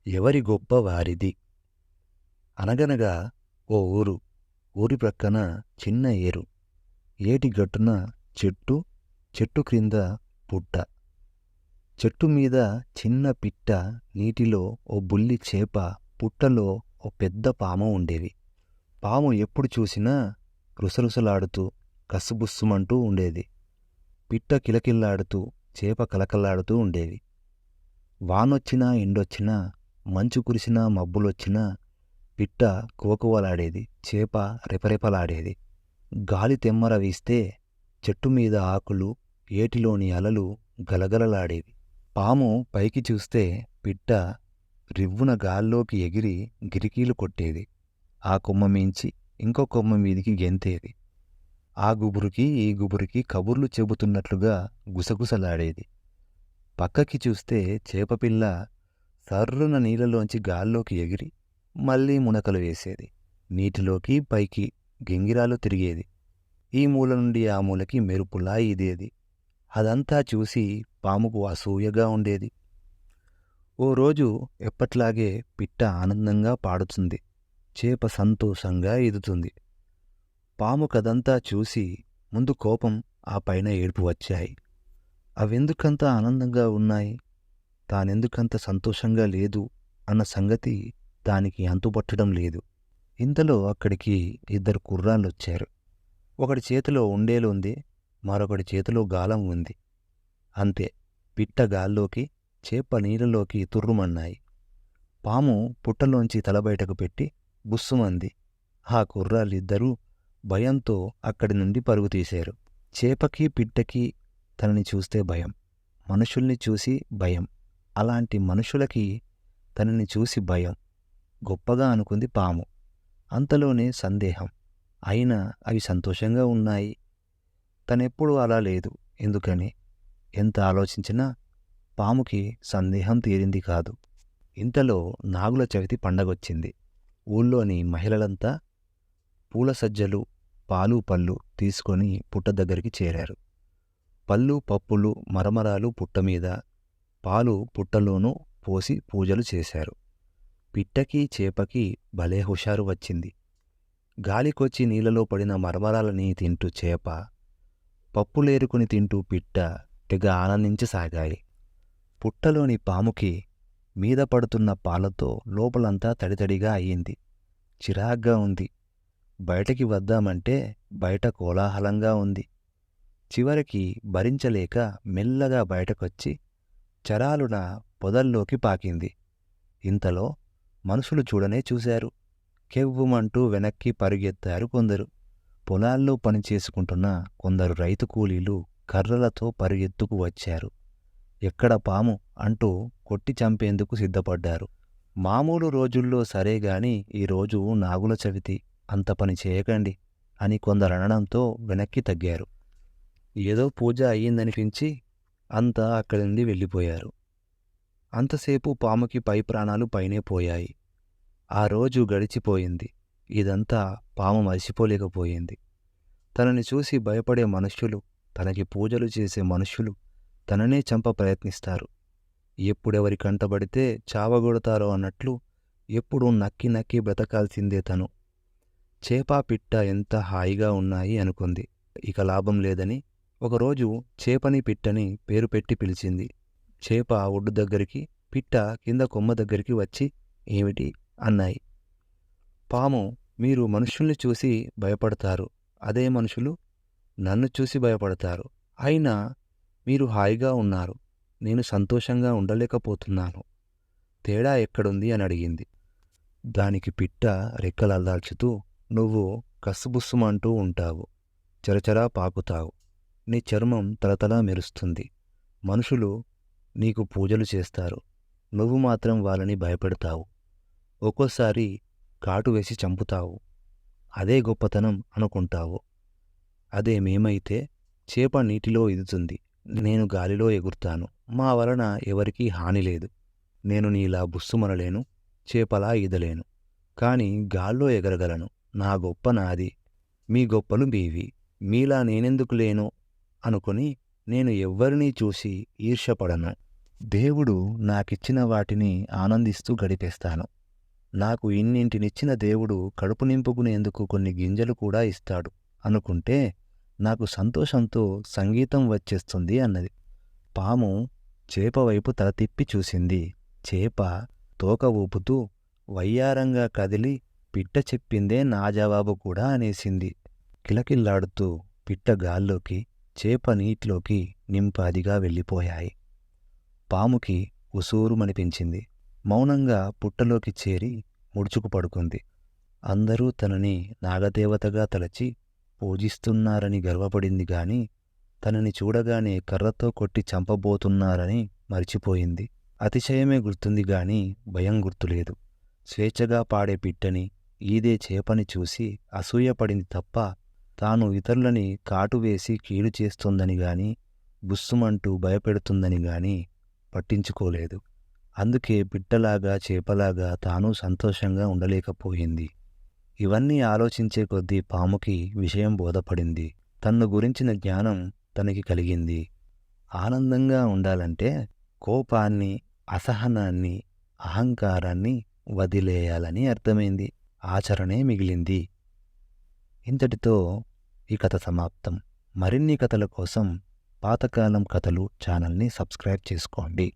ఎవరి గొప్ప వారిది. అనగనగా ఓ ఊరు. ఊరి ప్రక్కన చిన్న ఏరు. ఏటి గట్టున చెట్టు, చెట్టు క్రింద పుట్ట. చెట్టు మీద చిన్న పిట్ట, నీటిలో ఓ బుల్లి చేప, పుట్టలో ఓ పెద్ద పాము ఉండేవి. పాము ఎప్పుడు చూసినా రుసరుసలాడుతూ కస్సుబుస్సుమంటూ ఉండేది. పిట్ట కిలకిల్లాడుతూ, చేప కలకల్లాడుతూ ఉండేవి. వానొచ్చినా ఎండొచ్చినా, మంచు కురిసినా మబ్బులొచ్చినా పిట్ట కువకువలాడేది, చేప రెపరెపలాడేది. గాలి తెమ్మర వీస్తే చెట్టుమీద ఆకులు, ఏటిలోని అలలు గలగలలాడేవి. పాము పైకి చూస్తే పిట్ట రివ్వున గాల్లోకి ఎగిరి గిరికీలు కొట్టేది. ఆ కొమ్మ మించి ఇంకో కొమ్మ మీదికి గెంతేది. ఆ గుబురుకి ఈ గుబురుకి కబుర్లు చెబుతున్నట్లుగా గుసగుసలాడేది. పక్కకి చూస్తే చేపపిల్ల సర్రున నీళ్ళలోంచి గాల్లోకి ఎగిరి మళ్లీ మునకలు వేసేది. నీటిలోకి పైకి గింగిరాలు తిరిగేది. ఈ మూల నుండి ఆ మూలకి మెరుపులా ఈదేది. అదంతా చూసి పాముకు అసూయగా ఉండేది. ఓ రోజు ఎప్పట్లాగే పిట్ట ఆనందంగా పాడుతుంది, చేప సంతోషంగా ఈదుతుంది. పాము కదంతా చూసి ముందు కోపం, ఆ పైన ఏడుపు వచ్చాయి. అవెందుకంత ఆనందంగా ఉన్నాయి, తానెందుకంత సంతోషంగా లేదు అన్న సంగతి దానికి అంతుపట్టడం లేదు. ఇంతలో అక్కడికి ఇద్దరు కుర్రాళ్ళొచ్చారు. ఒకడి చేతిలో ఉండేలుంది, మరొకడి చేతిలో గాలం ఉంది. అంతే, పిట్ట గాల్లోకి, చేప నీళ్ళలోకి తుర్రుమన్నాయి. పాము పుట్టలోంచి తల బయటకు పెట్టి బుస్సుమంది. ఆ కుర్రాళ్ళిద్దరూ భయంతో అక్కడి నుండి పరుగు తీశారు. చేపకి పిట్టకి తనని చూస్తే భయం, మనుషుల్ని చూసి భయం. అలాంటి మనుషులకి తనని చూసి భయం. గొప్పగా అనుకుంది పాము. అంతలోనే సందేహం. అయినా అవి సంతోషంగా ఉన్నాయి. తనెప్పుడూ అలా లేదు. ఎందుకని? ఎంత ఆలోచించినా పాముకి సందేహం తీరింది కాదు. ఇంతలో నాగుల చవితి పండగొచ్చింది. ఊళ్ళోని మహిళలంతా పూల సజ్జలు, పాలు పళ్ళు తీసుకొని పుట్ట దగ్గరికి చేరారు. పళ్ళు పప్పులు మరమరాలు పుట్టమీద, పాలు పుట్టలోనూ పోసి పూజలు చేశారు. పిట్టకి చేపకి భలే హుషారు వచ్చింది. గాలికొచ్చి నీళ్ళలో పడిన మరమరాలని తింటూ చేప, పప్పులేరుకుని తింటూ పిట్ట తెగ ఆనందించసాగాయి. పుట్టలోని పాముకి మీద పడుతున్న పాలతో లోపలంతా తడితడిగా అయ్యింది. చిరాగ్గా ఉంది. బయటకి వద్దామంటే బయట కోలాహలంగా ఉంది. చివరికి భరించలేక మెల్లగా బయటకొచ్చి చరాలున పొదల్లోకి పాకింది. ఇంతలో మనుషులు చూడనే చూశారు. కెవ్వుమంటూ వెనక్కి పరుగెత్తారు కొందరు. పొలాల్లో పనిచేసుకుంటున్న కొందరు రైతు కూలీలు కర్రలతో పరుగెత్తుకు వచ్చారు. ఎక్కడ పాము అంటూ కొట్టి చంపేందుకు సిద్ధపడ్డారు. మామూలు రోజుల్లో సరేగాని ఈరోజు నాగుల చవితి, అంత పని చేయకండి అని కొందరనడంతో వెనక్కి తగ్గారు. ఏదో పూజ అయ్యిందనిపించి అంతా అక్కడి నుండి వెళ్ళిపోయారు. అంతసేపు పాముకి పై ప్రాణాలు పైనే పోయాయి. ఆ రోజు గడిచిపోయింది. ఇదంతా పాము మరిచిపోలేకపోయింది. తనని చూసి భయపడే మనుష్యులు, తనకి పూజలు చేసే మనుష్యులు తననే చంప ప్రయత్నిస్తారు. ఎప్పుడెవరి కంటబడితే చావగొడతారో అన్నట్లు ఎప్పుడూ నక్కి నక్కి బ్రతకాల్సిందే తను. చేపా పిట్ట ఎంత హాయిగా ఉన్నాయి అనుకుంది. ఇక లాభం లేదని ఒకరోజు చేపని పిట్టని పేరు పెట్టి పిలిచింది. చేప ఒడ్డు దగ్గరికి, పిట్ట కింద కొమ్మ దగ్గరికి వచ్చి ఏమిటి అన్నాయి. పాము, మీరు మనుషుల్ని చూసి భయపడతారు, అదే మనుషులు నన్ను చూసి భయపడతారు. అయినా మీరు హాయిగా ఉన్నారు, నేను సంతోషంగా ఉండలేకపోతున్నాను. తేడా ఎక్కడుంది అని అడిగింది. దానికి పిట్ట రెక్కలల్లాల్చుతూ, నువ్వు కస్సుబుస్సుమంటూ ఉంటావు, చరచరా పాకుతావు, నీ చర్మం తలతలా మెరుస్తుంది. మనుషులు నీకు పూజలు చేస్తారు, నువ్వు మాత్రం వాళ్ళని భయపెడతావు. ఒక్కోసారి కాటు వేసి చంపుతావు. అదే గొప్పతనం అనుకుంటావు. అదే మేమైతే చేప నీటిలో ఈదుతుంది, నేను గాలిలో ఎగురుతాను. మా వలన ఎవరికీ హాని లేదు. నేను నీలా బుస్సుమనలేను, చేపలా ఈదలేను. కాని గాల్లో ఎగరగలను. నా గొప్ప నాది, మీ గొప్పలు మీవి. మీలా నేనెందుకు లేను అనుకుని నేను ఎవ్వరినీ చూసి ఈర్ష్యపడను. దేవుడు నాకిచ్చిన వాటిని ఆనందిస్తూ గడిపేస్తాను. నాకు ఇన్నింటినిచ్చిన దేవుడు కడుపు నింపుకునేందుకు కొన్ని గింజలు కూడా ఇస్తాడు అనుకుంటే నాకు సంతోషంతో సంగీతం వచ్చేస్తుంది అన్నది. పాము చేప వైపు తల తిప్పి చూసింది. చేప తోక ఊపుతూ వయ్యారంగా కదిలి పిట్ట చెప్పిందే నా జవాబు కూడా అనేసింది. కిలకిల్లాడుతూ పిట్ట గాల్లోకి, చేప నీటిలోకి నింపాదిగా వెళ్ళిపోయాయి. పాముకి ఉసూరుమనిపించింది. మౌనంగా పుట్టలోకి చేరి ముడుచుకు పడుకుంది. అందరూ తనని నాగదేవతగా తలచి పూజిస్తున్నారని గర్వపడింది గాని తనని చూడగానే కర్రతో కొట్టి చంపబోతున్నారని మరిచిపోయింది. అతిశయమే గుర్తుంది గాని భయం గుర్తులేదు. స్వేచ్ఛగా పాడే పిట్టని, ఈదే చేపని చూసి అసూయపడింది తప్ప తాను ఇతరులని కాటువేసి కీడు చేస్తోందని గాని బుస్సుమంటూ భయపెడుతుందని గాని పట్టించుకోలేదు. అందుకే పిట్టలాగా చేపలాగా తాను సంతోషంగా ఉండలేకపోయింది. ఇవన్నీ ఆలోచించే కొద్దీ పాముకి విషయం బోధపడింది. తన్ను గురించిన జ్ఞానం తనకి కలిగింది. ఆనందంగా ఉండాలంటే కోపాన్ని, అసహనాన్ని, అహంకారాన్ని వదిలేయాలని అర్థమైంది. ఆచరణే మిగిలింది. ఇంతటితో ఈ కథ సమాప్తం. మరిన్ని కథల కోసం పాతకాలం కథలు ఛానల్ని సబ్స్క్రైబ్ చేసుకోండి.